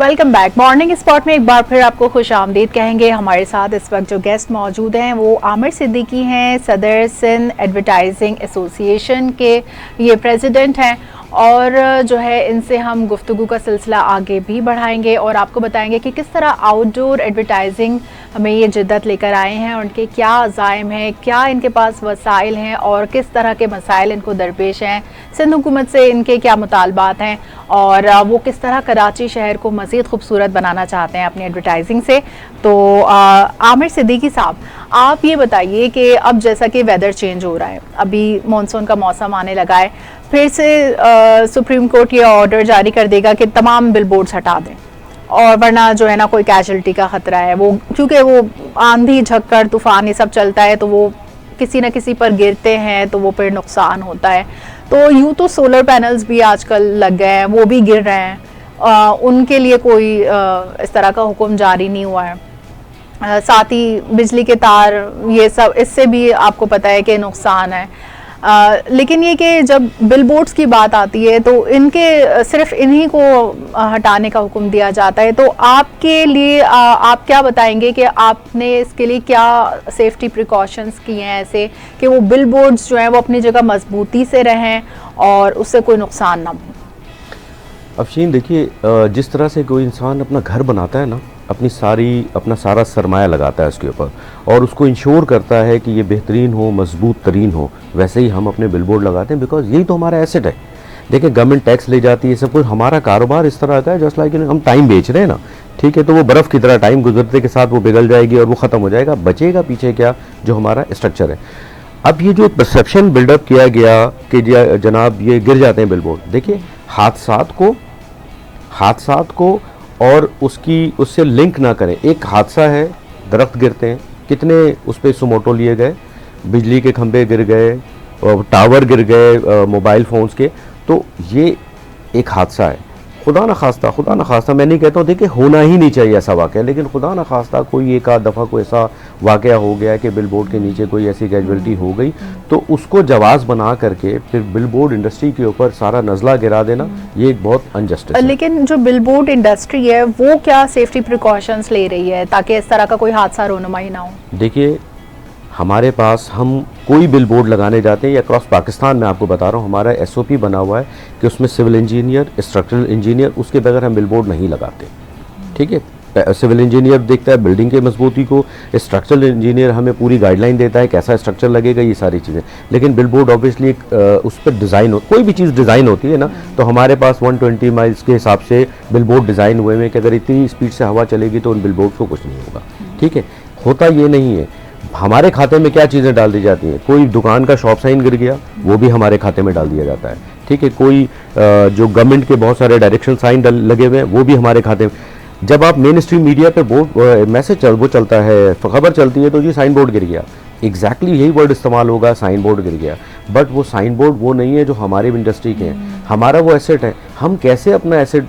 Welcome back. Morning spot में एक बार फिर आपको खुश आमदीद कहेंगे। हमारे साथ इस वक्त जो गेस्ट मौजूद हैं वो आमिर सिद्दीकी हैं, सदर सिंध एडवर्टाइजिंग एसोसिएशन के ये प्रेसिडेंट हैं और जो है इनसे हम गुफ्तगू का सिलसिला आगे भी बढ़ाएंगे और आपको बताएंगे कि किस तरह आउटडोर एडवर्टाइजिंग में ये जिद्दत लेकर आए हैं, उनके क्या अज़ाइम हैं, क्या इनके पास वसाइल हैं और किस तरह के मसाइल इनको दरपेश हैं, सिंध हुकूमत से इनके क्या मुतालबात हैं और वो किस तरह कराची शहर को मज़ीद खूबसूरत बनाना चाहते हैं अपनी एडवर्टाइजिंग से। तो आमिर सिद्दीकी साहब, आप ये बताइए कि अब जैसा कि वेदर चेंज हो रहा है, अभी मानसून का मौसम आने लगा है, फिर से सुप्रीम कोर्ट ये ऑर्डर जारी कर देगा कि तमाम बिलबोर्ड्स हटा दें और वरना जो है ना कोई कैजुअल्टी का खतरा है, वो क्योंकि वो आंधी झक्कर तूफान ये सब चलता है तो वो किसी न किसी पर गिरते हैं तो वो फिर नुकसान होता है। तो यूँ तो सोलर पैनल्स भी आजकल लग गए हैं, वो भी गिर रहे हैं, उनके लिए कोई इस तरह का हुक्म जारी नहीं हुआ है। साथ ही बिजली के तार ये सब, इससे भी आपको पता है कि नुकसान है। लेकिन ये कि जब बिलबोर्ड्स की बात आती है तो इनके सिर्फ इन्हीं को हटाने का हुक्म दिया जाता है। तो आपके लिए आप क्या बताएंगे कि आपने इसके लिए क्या सेफ्टी प्रिकॉशंस किए हैं ऐसे कि वो बिलबोर्ड्स जो हैं वो अपनी जगह मजबूती से रहें और उससे कोई नुकसान ना हो? अफशीन, देखिए, जिस तरह से कोई इंसान अपना घर बनाता है ना, अपना सारा सरमाया लगाता है उसके ऊपर और उसको इंश्योर करता है कि ये बेहतरीन हो, मजबूत तरीन हो, वैसे ही हम अपने बिलबोर्ड लगाते हैं बिकॉज यही तो हमारा एसेट है। देखिए, गवर्नमेंट टैक्स ले जाती है, सब कुछ। हमारा कारोबार इस तरह का है जस्ट लाइक हम टाइम बेच रहे हैं ना, ठीक है, तो वो बर्फ़ की तरह टाइम गुजरते के साथ वो पिघल जाएगी और वो ख़त्म हो जाएगा, बचेगा पीछे क्या, जो हमारा स्ट्रक्चर है। अब ये जो परसेप्शन बिल्डअप किया गया कि जनाब ये गिर जाते हैं बिलबोर्ड, देखिए हादसात को और उससे लिंक ना करें। एक हादसा है, दरख्त गिरते हैं, कितने उस पर सुमोटो लिए गए, बिजली के खंभे गिर गए, टावर गिर गए मोबाइल फ़ोन्स के, तो ये एक हादसा है। खुदा न खास्ता मैं नहीं कहता हूँ, देखिए होना ही नहीं चाहिए ऐसा वाक़या, लेकिन खुदा न खास्ता कोई एक आध दफ़ा कोई ऐसा वाक़या हो गया कि बिलबोर्ड के नीचे कोई ऐसी कैजुअल्टी हो गई, तो उसको जवाज़ बना करके फिर बिलबोर्ड इंडस्ट्री के ऊपर सारा नज़ला गिरा देना, ये एक बहुत अनजस्टिस है। लेकिन जो बिलबोर्ड इंडस्ट्री है वो क्या सेफ्टी प्रिकॉशंस ले रही है ताकि इस तरह का कोई हादसा रोनुमाई ना हो? देखिए, हमारे पास हम कोई बिलबोर्ड लगाने जाते हैं या अक्रॉस पाकिस्तान में, आपको बता रहा हूँ, हमारा SOP बना हुआ है कि उसमें सिविल इंजीनियर, स्ट्रक्चरल इंजीनियर, उसके बगैर हम बिलबोर्ड नहीं लगाते, ठीक है। सिविल इंजीनियर देखता है बिल्डिंग के मजबूती को, स्ट्रक्चरल इंजीनियर हमें पूरी गाइडलाइन देता है कैसा स्ट्रक्चर लगेगा, ये सारी चीज़ें। लेकिन बिलबोर्ड ऑब्वियसली उस पर डिज़ाइन कोई भी चीज़ डिज़ाइन होती है ना, तो हमारे पास 120 माइल्स के हिसाब से बिलबोर्ड डिज़ाइन हुए हैं कि अगर इतनी स्पीड से हवा चलेगी तो उन बिलबोर्ड को कुछ नहीं होगा, ठीक है। होता ये नहीं है। हमारे खाते में क्या चीज़ें डाल दी जाती हैं, कोई दुकान का शॉप साइन गिर गया वो भी हमारे खाते में डाल दिया जाता है, ठीक है। कोई जो गवर्नमेंट के बहुत सारे डायरेक्शन साइन लगे हुए हैं वो भी हमारे खाते में। जब आप मेन स्ट्रीम मीडिया पे मैसेज वो चलता है, खबर चलती है, तो जी साइन बोर्ड गिर गया, एग्जैक्टली यही वर्ड इस्तेमाल होगा, साइन बोर्ड गिर गया। बट वो साइन बोर्ड वो नहीं है जो हमारी इंडस्ट्री के हैं, हमारा वो एसेट है। हम कैसे अपना एसेट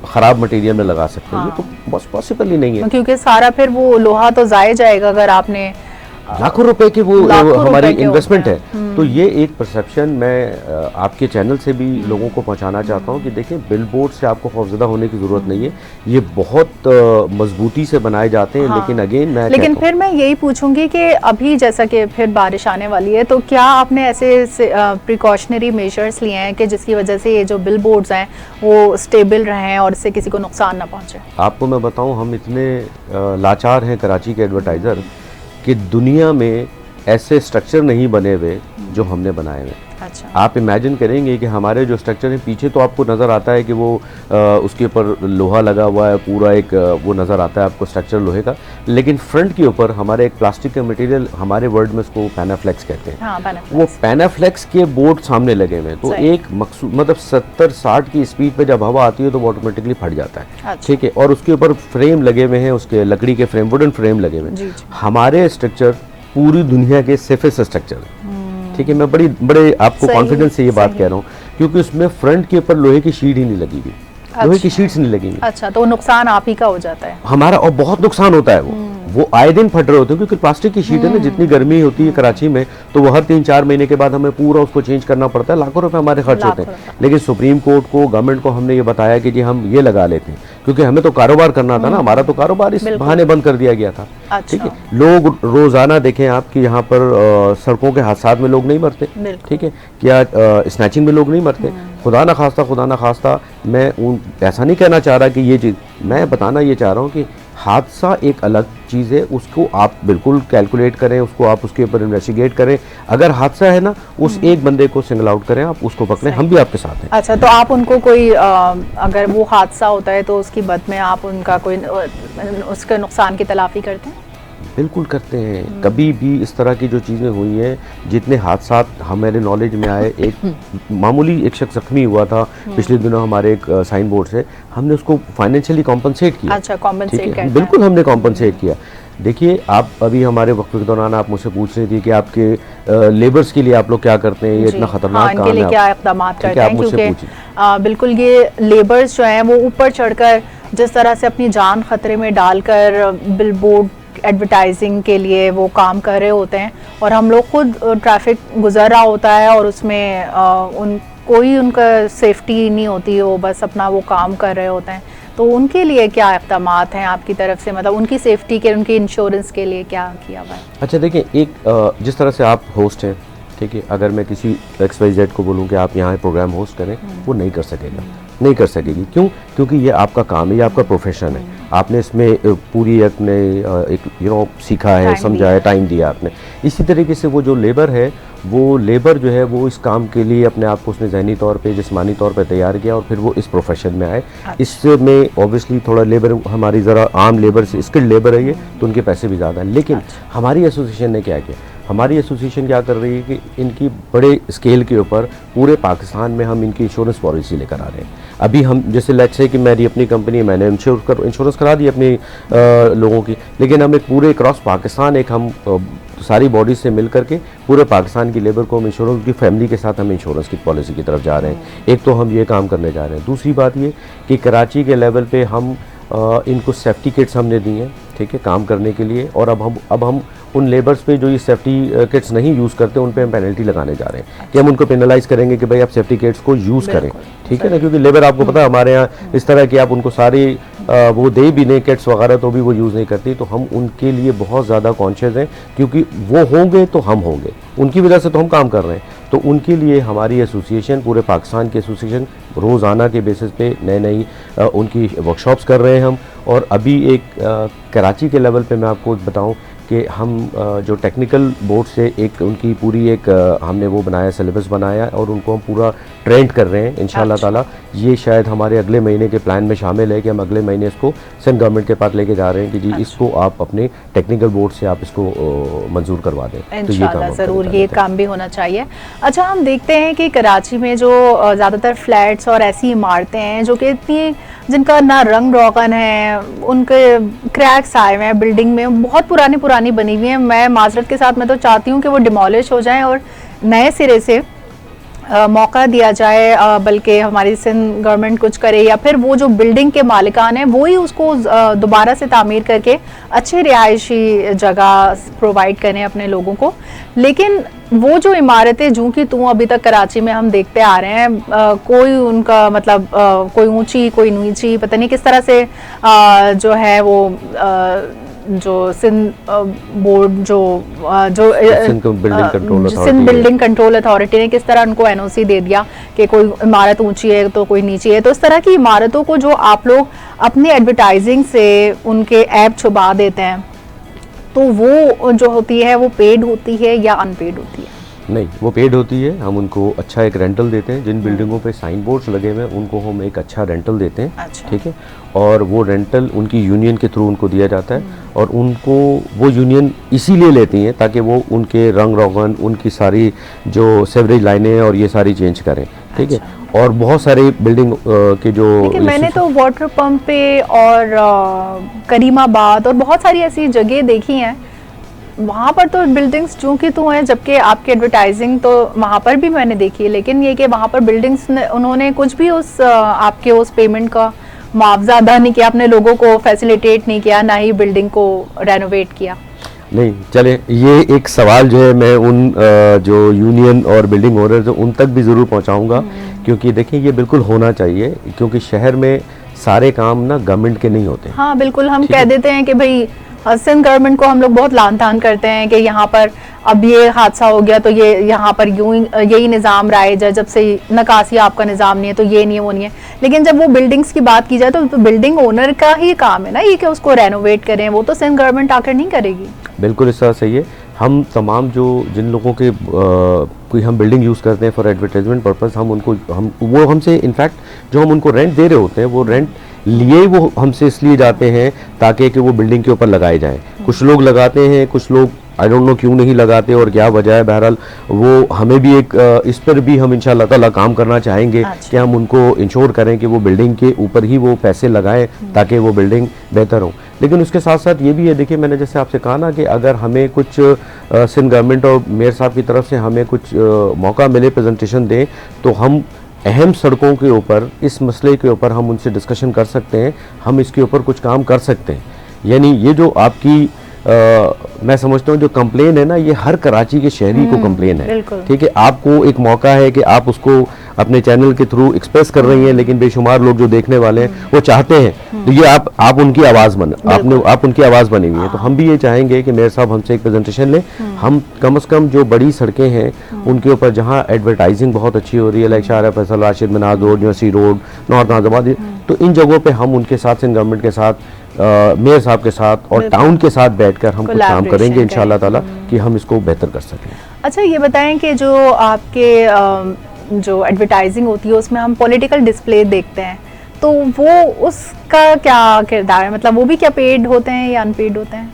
ख़राब मटेरियल में लगा सकते हैं? हाँ। ये तो बस पॉसिबल ही नहीं है, क्योंकि सारा फिर वो लोहा तो ज़ाया जाएगा अगर आपने लाखों रुपए की वो हमारी इन्वेस्टमेंट है। तो ये एक परसेप्शन मैं आपके चैनल से भी लोगों को पहुंचाना चाहता हूं कि देखें, बिलबोर्ड से आपको खौफजदा होने की ज़रूरत नहीं है, ये बहुत मजबूती से बनाए जाते हैं। हाँ। लेकिन अगेन लेकिन फिर मैं यही पूछूंगी कि अभी जैसा कि फिर बारिश आने वाली है, तो क्या आपने ऐसे प्रिकॉशनरी मेजर्स लिए हैं कि जिसकी वजह से ये जो बिलबोर्ड्स हैं वो स्टेबल रहें और इससे किसी को नुकसान ना पहुँचे? आपको मैं बताऊँ, हम इतने लाचार हैं कराची के एडवर्टाइज़र कि दुनिया में ऐसे स्ट्रक्चर नहीं बने हुए जो हमने बनाए हुए। अच्छा। आप इमेजिन करेंगे कि हमारे जो स्ट्रक्चर है, पीछे तो आपको नज़र आता है कि वो उसके ऊपर लोहा लगा हुआ है, पूरा एक वो नज़र आता है आपको स्ट्रक्चर लोहे का, लेकिन फ्रंट के ऊपर हमारे एक प्लास्टिक का मटेरियल, हमारे वर्ड में उसको पैनाफ्लेक्स कहते हैं। हाँ, वो पैनाफ्लेक्स के बोर्ड सामने लगे हुए हैं, तो एक मतलब 70-60 की स्पीड पे जब हवा आती है तो वो ऑटोमेटिकली फट जाता है। अच्छा। ठीक है, और उसके ऊपर फ्रेम लगे हुए हैं, उसके लकड़ी के फ्रेम, वुडन फ्रेम लगे हुए हैं। हमारे स्ट्रक्चर पूरी दुनिया के सेफेस्ट स्ट्रक्चर है, ठीक है। मैं बड़े आपको कॉन्फिडेंस से ये बात कह रहा हूँ क्योंकि उसमें फ्रंट के ऊपर लोहे की शीट ही नहीं लगी हुई। अच्छा। लोहे की शीट्स नहीं लगी हुई। अच्छा, तो नुकसान आप ही का हो जाता है हमारा, और बहुत नुकसान होता है। वो आए दिन फट रहे होते हैं, क्योंकि प्लास्टिक की शीट है ना, जितनी गर्मी होती है कराची में, तो वो हर 3-4 महीने के बाद हमें पूरा उसको चेंज करना पड़ता है, लाखों रुपए हमारे खर्च होते हैं। लेकिन सुप्रीम कोर्ट को, गवर्नमेंट को हमने ये बताया कि जी हम ये लगा लेते हैं, क्योंकि हमें तो कारोबार करना था ना, हमारा तो कारोबार इस बहाने बंद कर दिया गया था। ठीक है, लोग रोजाना देखें आप कि यहाँ पर सड़कों के हादसात में लोग नहीं मरते, ठीक है, क्या स्नैचिंग में लोग नहीं मरते, खुदा ना खास्ता मैं ऐसा नहीं कहना चाह रहा कि ये चीज़, मैं बताना ये चाह रहा हूँ कि हादसा एक अलग चीज़ है, उसको आप बिल्कुल कैलकुलेट करें, उसको आप उसके ऊपर इन्वेस्टिगेट करें। अगर हादसा है ना, उस एक बंदे को सिंगल आउट करें, आप उसको पकड़ें, हम भी आपके साथ हैं। अच्छा, तो आप उनको कोई अगर वो हादसा होता है तो उसकी बद में आप उनका कोई उसके नुकसान की तलाफी करते हैं? बिल्कुल करते हैं। कभी भी इस तरह की जो चीज़ें हुई हैं, जितने हादसात हमारे नॉलेज में आए, एक मामूली एक शख्स जख्मी हुआ था पिछले दिनों हमारे एक साइन बोर्ड से, हमने उसको फाइनेंशियली कॉम्पनसेट किया। अच्छा, कॉम्पनसेट करते बिल्कुल हमने कॉम्पनसेट किया। देखिए, आप अभी हमारे वक्त के दौरान आप मुझसे पूछ रही थी कि आपके लेबर्स के लिए आप लोग क्या करते हैं, ये इतना खतरनाक काम है, क्या इक़दाम करते हैं, क्योंकि बिल्कुल ये लेबर्स जो हैं वो ऊपर चढ़कर जिस तरह से अपनी जान खतरे में डालकर बिलबोर्ड एडवर्टाइजिंग के लिए वो काम कर रहे होते हैं, और हम लोग खुद ट्रैफिक गुजर रहा होता है और उसमें कोई उनका सेफ्टी नहीं होती, वो बस अपना वो काम कर रहे होते हैं। तो उनके लिए क्या इक़दामात हैं आपकी तरफ से, मतलब उनकी सेफ्टी के, उनकी इंश्योरेंस के लिए क्या किया हुआ है? अच्छा देखिए, एक जिस तरह से आप होस्ट हैं, ठीक है, अगर मैं किसी XYZ को बोलूं कि आप यहाँ प्रोग्राम होस्ट करें, वो नहीं कर सकेगा, नहीं कर सकेगी। क्यों? क्योंकि ये आपका काम है, ये आपका प्रोफेशन है, आपने इसमें पूरी अपने एक सीखा है, समझा है, टाइम दिया आपने। इसी तरीके से वो जो लेबर है, वो लेबर जो है वो इस काम के लिए अपने आप को उसने ज़हनी तौर पे, जिस्मानी तौर पे तैयार किया, और फिर वो इस प्रोफेशन में आए। इसमें ऑब्वियसली थोड़ा लेबर हमारी ज़रा आम लेबर से स्किल्ड लेबर है ये, तो उनके पैसे भी ज़्यादा हैं। लेकिन हमारी एसोसिएशन ने क्या किया, हमारी एसोसिएशन क्या कर रही है कि इनकी बड़े स्केल के ऊपर पूरे पाकिस्तान में हम इनकी इंश्योरेंस पॉलिसी लेकर आ रहे हैं। अभी हम जैसे लेट्स से कि मेरी अपनी कंपनी है, मैंने इंश्योरेंस करा दी अपने लोगों की, लेकिन हम एक पूरे क्रॉस पाकिस्तान एक हम सारी बॉडीज से मिल करके पूरे पाकिस्तान की लेबर को हम इंश्योरेंस की फैमिली के साथ हम इंश्योरेंस की पॉलिसी की तरफ जा रहे हैं। एक तो हम ये काम करने जा रहे हैं। दूसरी बात ये कि कराची के लेवल पे हम इनको सेफ्टी किट्स हमने दी हैं, ठीक है, काम करने के लिए, और अब हम उन लेबर्स पे जो ये सेफ्टी किट्स नहीं यूज़ करते उन पे हम पेनल्टी लगाने जा रहे हैं कि हम उनको पेनलाइज करेंगे कि भाई आप सेफ्टी किट्स को यूज़ करें, ठीक है ना, क्योंकि लेबर आपको पता है हमारे यहाँ इस तरह की आप उनको सारी वो दे भी नहीं किट्स वगैरह तो भी वो यूज़ नहीं करती। तो हम उनके लिए बहुत ज़्यादा कॉन्शियस हैं, क्योंकि वो होंगे तो हम होंगे, उनकी वजह से तो हम काम कर रहे हैं। तो उनके लिए हमारी एसोसिएशन, पूरे पाकिस्तान की एसोसिएशन, रोज़ाना के बेसिस पे नई उनकी वर्कशॉप्स कर रहे हैं हम। और अभी एक कराची के लेवल पे मैं आपको बताऊं कि हम जो टेक्निकल बोर्ड से एक उनकी पूरी एक हमने वो बनाया, सिलेबस बनाया, और उनको हम पूरा ट्रेंड कर रहे हैं इंशाल्लाह ताला। ये शायद हमारे अगले महीने के प्लान में शामिल है कि हम अगले महीने इसको सेंट्रल गवर्नमेंट के पास लेके जा रहे हैं कि जी इसको आप अपने टेक्निकल बोर्ड से आप इसको मंजूर करवा दें। तो ये काम ज़रूर, ये काम भी होना चाहिए। अच्छा, हम देखते हैं कि कराची में जो ज़्यादातर फ्लैट्स और ऐसी इमारतें हैं जो कि इतनी जिनका ना रंग रोगन है, उनके क्रैक्स आए हुए हैं, बिल्डिंग में बहुत पुरानी बनी हुई है। मैं माजरत के साथ मैं तो चाहती हूँ कि वो डिमोलिश हो जाएं और नए सिरे से मौका दिया जाए, बल्कि हमारी सिंध गवर्नमेंट कुछ करे, या फिर वो जो बिल्डिंग के मालिकान हैं वो ही उसको दोबारा से तामीर करके अच्छे रिहायशी जगह प्रोवाइड करें अपने लोगों को। लेकिन वो जो इमारतें जूं की तूं अभी तक कराची में हम देखते आ रहे हैं, कोई उनका मतलब कोई ऊंची कोई नीची, पता नहीं किस तरह से जो है वो जो सिंध बोर्ड जो सिंध बिल्डिंग कंट्रोल अथॉरिटी ने किस तरह उनको एनओसी दे दिया कि कोई इमारत ऊंची है तो कोई नीची है। तो इस तरह की इमारतों को जो आप लोग अपनी एडवर्टाइजिंग से उनके ऐप छुपा देते हैं, तो वो जो होती है वो पेड होती है या अनपेड होती है? नहीं, वो पेड होती है। हम उनको अच्छा एक रेंटल देते हैं। जिन बिल्डिंगों पे साइन बोर्ड्स लगे हुए हैं उनको हम एक अच्छा रेंटल देते हैं, अच्छा। ठीक है, और वो रेंटल उनकी यूनियन के थ्रू उनको दिया जाता है, और उनको वो यूनियन इसीलिए लेती हैं ताकि वो उनके रंग रोगन, उनकी सारी जो सेवरेज लाइनें और ये सारी चेंज करें, ठीक है। और बहुत सारे बिल्डिंग के जो मैंने तो वाटर पंप पे और करीमाबाद और बहुत सारी ऐसी जगह देखी हैं, वहाँ पर तो बिल्डिंग्स चूँकि तो हैं, जबकि आपकी एडवर्टाइजिंग तो वहाँ पर भी मैंने देखी है, लेकिन ये कि वहाँ पर बिल्डिंग्स उन्होंने कुछ भी उस आपके उस पेमेंट का मुआवजा अदा नहीं किया, अपने लोगों को फैसिलिटेट नहीं किया, ना ही बिल्डिंग को रेनोवेट किया? नहीं, चले ये एक सवाल जो है मैं उन जो यूनियन और बिल्डिंग ओनर्स उन तक भी ज़रूर पहुंचाऊंगा, क्योंकि देखिए ये बिल्कुल होना चाहिए, क्योंकि शहर में सारे काम ना गवर्नमेंट के नहीं होते। हाँ बिल्कुल, हम कह देते हैं कि भाई सिंध गवर्नमेंट को हम लोग बहुत लान तान करते हैं कि यहाँ पर अब ये हादसा हो गया तो ये यहाँ पर यही निज़ाम राइज है, जब से नकासी आपका निज़ाम नहीं है तो ये नहीं है वो नहीं है। लेकिन जब वो बिल्डिंग्स की बात की जाए तो बिल्डिंग ओनर का ही काम है ना ये कि उसको रेनोवेट करें, वो तो सिंध गवर्नमेंट आकर नहीं करेगी। बिल्कुल इस तरह सही है। हम तमाम जिन लोगों के कोई हम बिल्डिंग यूज़ करते हैं फॉर एडवर्टाइजमेंट पर्पस, वो हमसे इनफैक्ट जो हम उनको रेंट दे रहे होते हैं वो रेंट लिए ही वो हमसे इसलिए जाते हैं ताकि कि वो बिल्डिंग के ऊपर लगाए जाएं। कुछ लोग लगाते हैं, कुछ लोग आई डोंट नो क्यों नहीं लगाते और क्या वजह है। बहरहाल वो हमें भी एक इस पर भी हम इंशाल्लाह ताला काम करना चाहेंगे कि हम उनको इंश्योर करें कि वो बिल्डिंग के ऊपर ही वो पैसे लगाएं ताकि वो बिल्डिंग बेहतर हो। लेकिन उसके साथ साथ ये भी है, देखिए मैंने जैसे आपसे कहा ना कि अगर हमें कुछ सिंध गवर्नमेंट और मेयर साहब की तरफ से हमें कुछ मौका मिले प्रेजेंटेशन दें तो हम अहम सड़कों के ऊपर इस मसले के ऊपर हम उनसे डिस्कशन कर सकते हैं, हम इसके ऊपर कुछ काम कर सकते हैं। यानी ये जो आपकी मैं समझता हूँ जो कंप्लेन है ना, ये हर कराची के शहरी को कंप्लेन है, ठीक है। आपको एक मौका है कि आप उसको अपने चैनल के थ्रू एक्सप्रेस कर रही हैं, लेकिन बेशुमार लोग जो देखने वाले हैं वो चाहते हैं, तो ये आप उनकी आवाज़ आप उनकी आवाज़ बनी हुई है। तो हम भी ये चाहेंगे कि मेयर साहब हमसे एक प्रेजेंटेशन लें, हम कम से कम जो बड़ी सड़कें हैं उनके ऊपर जहाँ एडवर्टाइजिंग बहुत अच्छी हो रही है, like Shahrah Faisal, Rashid Minhas road, university road, north Nazimabad, तो इन जगहों पे हम उनके साथ सिंध गवर्नमेंट के साथ मेयर साहब के साथ और टाउन के साथ बैठकर हम कुछ काम करेंगे इंशाल्लाह ताला कि हम इसको बेहतर कर सकें। अच्छा ये बताएं कि जो आपके जो एडवर्टाइजिंग होती है उसमें हम पॉलिटिकल डिस्प्ले देखते हैं, तो वो उसका क्या किरदार है? मतलब वो भी क्या पेड होते हैं या अनपेड होते हैं?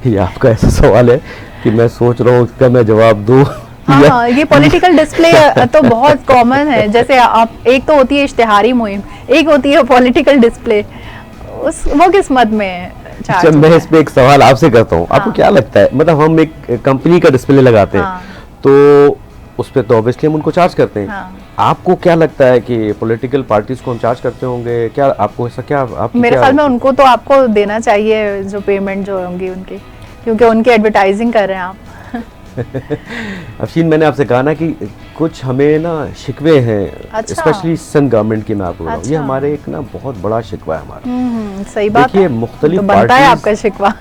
ये आपका ऐसा सवाल है कि मैं सोच रहा हूँ उसका मैं जवाब दूँ। हाँ, ये पॉलिटिकल डिस्प्ले तो बहुत कॉमन है। जैसे आप एक तो होती है इश्तिहारी मुहिम, एक होती है पॉलिटिकल डिस्प्ले, वो किस मद में है? अच्छा, मैं इस पे एक सवाल आपसे करता हूँ। आपको क्या लगता है, मतलब हम एक कंपनी का डिस्प्ले लगाते हैं तो उस पर तो ऑब्वियसली हम उनको चार्ज करते हैं। आपको क्या लगता है कि पॉलिटिकल पार्टीज को हम चार्ज करते होंगे क्या? आपको ऐसा क्या मेरे ख्याल में उनको तो आपको देना चाहिए जो पेमेंट जो होंगी उनकी, क्योंकि उनकी एडवर्टाइजिंग कर रहे हैं आप। अफशीन, मैंने आपसे कहा ना कि कुछ हमें ना शिकवे हैं, स्पेशली सिंध गवर्नमेंट की मैं आपको बताऊं, ये हमारे एक ना बहुत बड़ा शिकवा है हमारा। सही बात है, मुख्तलिफ तो बनता है आपका शिकवा।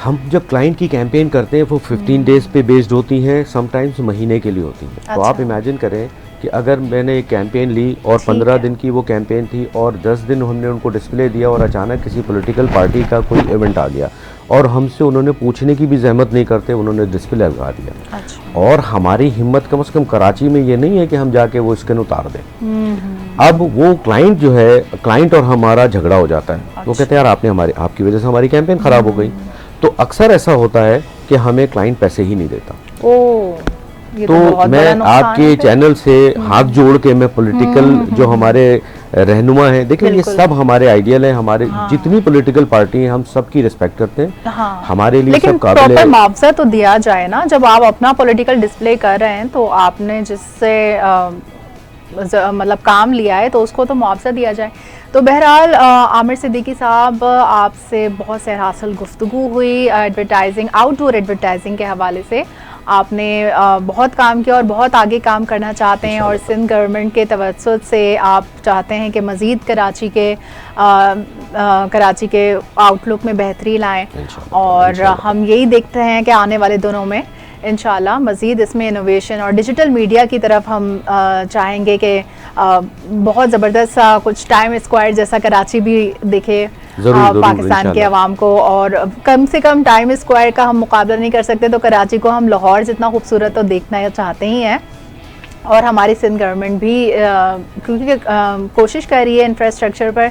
हम जब क्लाइंट की कैंपेन करते हैं वो 15 डेज पे बेस्ड होती हैं, समटाइम्स महीने के लिए होती हैं। तो आप इमेजिन करें कि अगर मैंने एक कैंपेन ली और 15 दिन की वो कैंपेन थी और 10 दिन हमने उनको डिस्प्ले दिया और अचानक किसी पॉलिटिकल पार्टी का कोई इवेंट आ गया और हमसे उन्होंने पूछने की भी जहमत नहीं करते, उन्होंने डिस्प्ले लगा दिया। और हमारी हिम्मत कम से कम कराची में ये नहीं है कि हम जाके वो स्कैन उतार दें। अब वो क्लाइंट जो है, क्लाइंट और हमारा झगड़ा हो जाता है। वो कहते हैं यार आपकी वजह से हमारी कैंपेन खराब हो गई। तो अक्सर ऐसा होता है कि हमें क्लाइंट पैसे ही नहीं देता। तो मैं आपके चैनल से हाथ जोड़ के मैं पॉलिटिकल जो हमारे रहनुमा हैं, देखिए ये सब हमारे आइडियल हैं, हमारे जितनी पॉलिटिकल पार्टी हैं हम सबकी रिस्पेक्ट करते हैं। हमारे लिए सब काबिल है। प्रॉपर मुआवजा तो दिया जाए ना, जब आप अपना पॉलिटिकल डिस्प्ले कर रहे हैं तो आपने जिससे मतलब काम लिया है तो उसको तो मुआवजा दिया जाए। तो बहरहाल आमिर सिद्दीकी साहब, आपसे बहुत सराहतल गुफ्तगू हुई एडवर्टाइजिंग, आउटडोर एडवर्टाइजिंग के हवाले से। आपने बहुत काम किया और बहुत आगे काम करना चाहते हैं और सिंध गवर्नमेंट के तवज्जुद से आप चाहते हैं कि मज़ीद कराची के आउटलुक में बेहतरी लाएं। और हम यही देखते हैं कि आने वाले दिनों में इंशाल्लाह मज़ीद इसमें इनोवेशन और डिजिटल मीडिया की तरफ हम चाहेंगे कि बहुत ज़बरदस्त कुछ टाइम स्क्वायर जैसा कराची भी दिखे पाकिस्तान के अवाम को। और कम से कम टाइम स्क्वायर का हम मुकाबला नहीं कर सकते तो कराची को हम लाहौर जितना खूबसूरत तो देखना चाहते ही हैं। और हमारी सिंध गवर्नमेंट भी क्योंकि कोशिश कर रही है इंफ्रास्ट्रक्चर पर,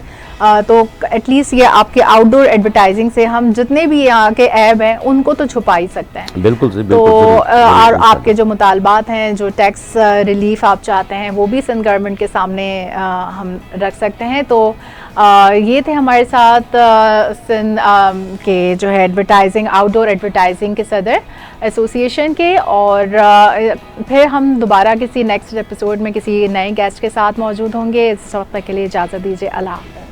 तो एटलीस्ट ये आपके आउटडोर एडवर्टाइजिंग से हम जितने भी यहाँ के ऐब हैं उनको तो छुपा ही सकते हैं। बिल्कुल जी, तो और आपके जो मुतालबात हैं, जो टैक्स रिलीफ आप चाहते हैं, वो भी सिंध गवर्नमेंट के सामने हम रख सकते हैं। तो ये थे हमारे साथ सिंध के जो है एडवर्टाइजिंग, आउटडोर एडवर्टाइजिंग के सदर एसोसिएशन के। और फिर हम दोबारा किसी नेक्स्ट एपिसोड में किसी नए गेस्ट के साथ मौजूद होंगे। इस वक्त के लिए इजाज़त दीजिए, अल्लाह हाफ़िज़।